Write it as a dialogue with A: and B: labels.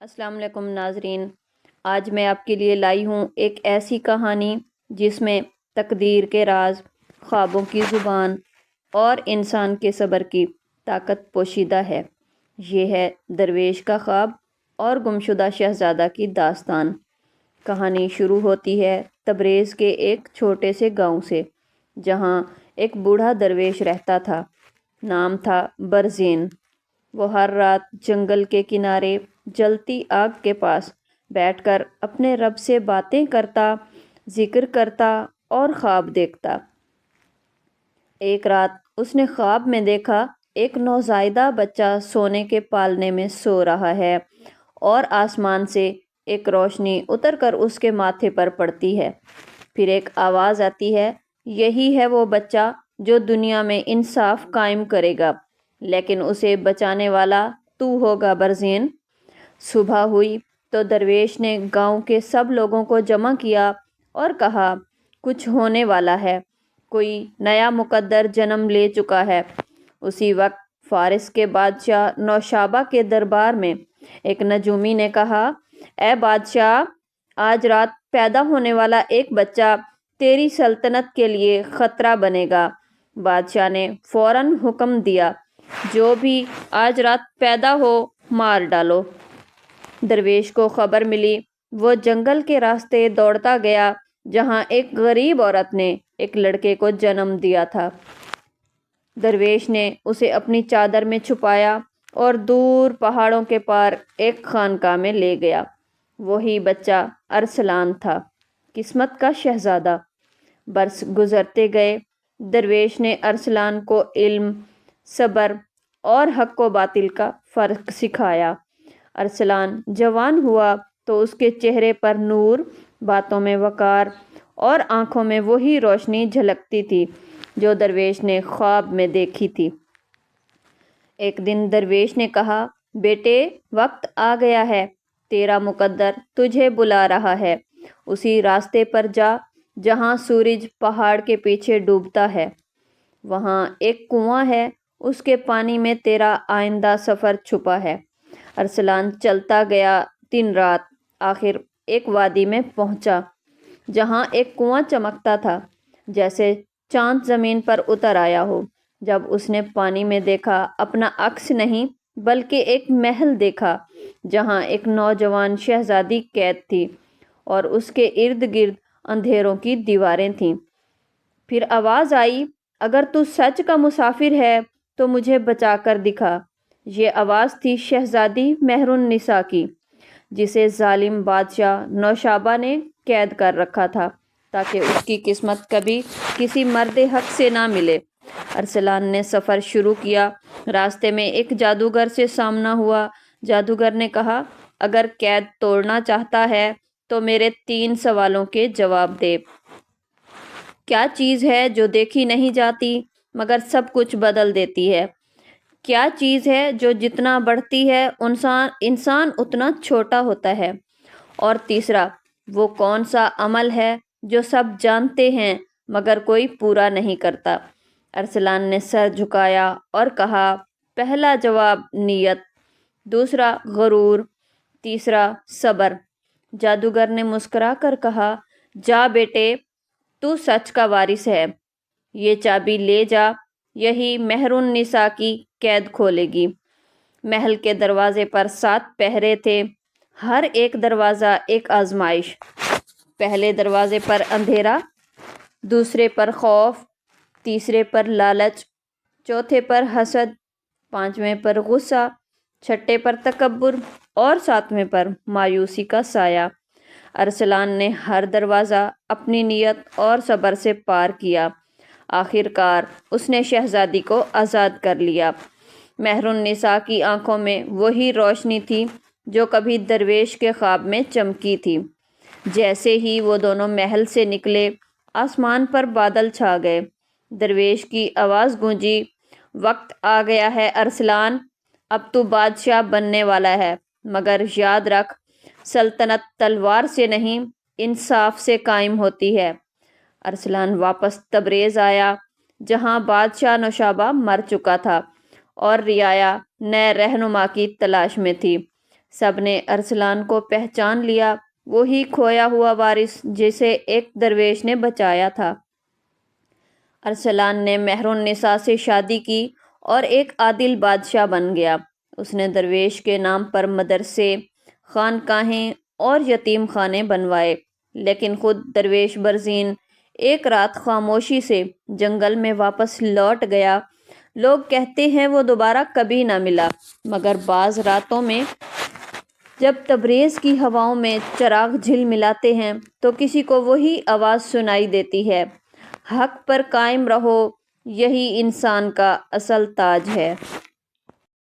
A: السلام علیکم ناظرین، آج میں آپ کے لیے لائی ہوں ایک ایسی کہانی جس میں تقدیر کے راز، خوابوں کی زبان اور انسان کے صبر کی طاقت پوشیدہ ہے۔ یہ ہے درویش کا خواب اور گمشدہ شہزادہ کی داستان۔ کہانی شروع ہوتی ہے تبریز کے ایک چھوٹے سے گاؤں سے، جہاں ایک بوڑھا درویش رہتا تھا۔ نام تھا برزین۔ وہ ہر رات جنگل کے کنارے جلتی آگ کے پاس بیٹھ کر اپنے رب سے باتیں کرتا، ذکر کرتا اور خواب دیکھتا۔ ایک رات اس نے خواب میں دیکھا ایک نوزائیدہ بچہ سونے کے پالنے میں سو رہا ہے اور آسمان سے ایک روشنی اتر کر اس کے ماتھے پر پڑتی ہے۔ پھر ایک آواز آتی ہے، یہی ہے وہ بچہ جو دنیا میں انصاف قائم کرے گا، لیکن اسے بچانے والا تو ہوگا برزین۔ صبح ہوئی تو درویش نے گاؤں کے سب لوگوں کو جمع کیا اور کہا، کچھ ہونے والا ہے، کوئی نیا مقدر جنم لے چکا ہے۔ اسی وقت فارس کے بادشاہ نوشابہ کے دربار میں ایک نجومی نے کہا، اے بادشاہ، آج رات پیدا ہونے والا ایک بچہ تیری سلطنت کے لیے خطرہ بنے گا۔ بادشاہ نے فوراً حکم دیا، جو بھی آج رات پیدا ہو مار ڈالو۔ درویش کو خبر ملی، وہ جنگل کے راستے دوڑتا گیا جہاں ایک غریب عورت نے ایک لڑکے کو جنم دیا تھا۔ درویش نے اسے اپنی چادر میں چھپایا اور دور پہاڑوں کے پار ایک خانقاہ میں لے گیا۔ وہی بچہ ارسلان تھا، قسمت کا شہزادہ۔ برس گزرتے گئے، درویش نے ارسلان کو علم، صبر اور حق و باطل کا فرق سکھایا۔ ارسلان جوان ہوا تو اس کے چہرے پر نور، باتوں میں وقار اور آنکھوں میں وہی روشنی جھلکتی تھی جو درویش نے خواب میں دیکھی تھی۔ ایک دن درویش نے کہا، بیٹے، وقت آ گیا ہے، تیرا مقدر تجھے بلا رہا ہے۔ اسی راستے پر جا جہاں سورج پہاڑ کے پیچھے ڈوبتا ہے۔ وہاں ایک کنواں ہے، اس کے پانی میں تیرا آئندہ سفر چھپا ہے۔ ارسلان چلتا گیا دن رات، آخر ایک وادی میں پہنچا جہاں ایک کنواں چمکتا تھا جیسے چاند زمین پر اتر آیا ہو۔ جب اس نے پانی میں دیکھا، اپنا عکس نہیں بلکہ ایک محل دیکھا جہاں ایک نوجوان شہزادی قید تھی اور اس کے ارد گرد اندھیروں کی دیواریں تھیں۔ پھر آواز آئی، اگر تو سچ کا مسافر ہے تو مجھے بچا کر دکھا۔ یہ آواز تھی شہزادی مہر النساء کی، جسے ظالم بادشاہ نوشابہ نے قید کر رکھا تھا تاکہ اس کی قسمت کبھی کسی مرد حق سے نہ ملے۔ ارسلان نے سفر شروع کیا۔ راستے میں ایک جادوگر سے سامنا ہوا۔ جادوگر نے کہا، اگر قید توڑنا چاہتا ہے تو میرے 3 سوالوں کے جواب دے۔ کیا چیز ہے جو دیکھی نہیں جاتی مگر سب کچھ بدل دیتی ہے؟ کیا چیز ہے جو جتنا بڑھتی ہے انسان اتنا چھوٹا ہوتا ہے؟ اور تیسرا، وہ کون سا عمل ہے جو سب جانتے ہیں مگر کوئی پورا نہیں کرتا؟ ارسلان نے سر جھکایا اور کہا، پہلا جواب نیت، دوسرا غرور، تیسرا صبر۔ جادوگر نے مسکرا کر کہا، جا بیٹے، تو سچ کا وارث ہے، یہ چابی لے جا، یہی مہر النساء کی قید کھولے گی۔ محل کے دروازے پر 7 پہرے تھے، ہر ایک دروازہ ایک آزمائش۔ پہلے دروازے پر اندھیرا، دوسرے پر خوف، تیسرے پر لالچ، چوتھے پر حسد، 5ویں پر غصہ، چھٹے پر تکبر اور 7ویں پر مایوسی کا سایہ۔ ارسلان نے ہر دروازہ اپنی نیت اور صبر سے پار کیا۔ آخر کار اس نے شہزادی کو آزاد کر لیا۔ مہر النساء کی آنکھوں میں وہی روشنی تھی جو کبھی درویش کے خواب میں چمکی تھی۔ جیسے ہی وہ دونوں محل سے نکلے، آسمان پر بادل چھا گئے۔ درویش کی آواز گونجی، وقت آ گیا ہے ارسلان، اب تو بادشاہ بننے والا ہے، مگر یاد رکھ، سلطنت تلوار سے نہیں انصاف سے قائم ہوتی ہے۔ ارسلان واپس تبریز آیا جہاں بادشاہ نوشابہ مر چکا تھا اور رعایا نئے رہنما کی تلاش میں تھی۔ سب نے ارسلان کو پہچان لیا، وہی کھویا ہوا وارث جسے ایک درویش نے بچایا تھا۔ ارسلان نے مہر النساء سے شادی کی اور ایک عادل بادشاہ بن گیا۔ اس نے درویش کے نام پر مدرسے، خانقاہیں اور یتیم خانے بنوائے، لیکن خود درویش برزین ایک رات خاموشی سے جنگل میں واپس لوٹ گیا۔ لوگ کہتے ہیں وہ دوبارہ کبھی نہ ملا، مگر بعض راتوں میں جب تبریز کی ہواؤں میں چراغ جھلملاتے ہیں تو کسی کو وہی آواز سنائی دیتی ہے، حق پر قائم رہو، یہی انسان کا اصل تاج ہے۔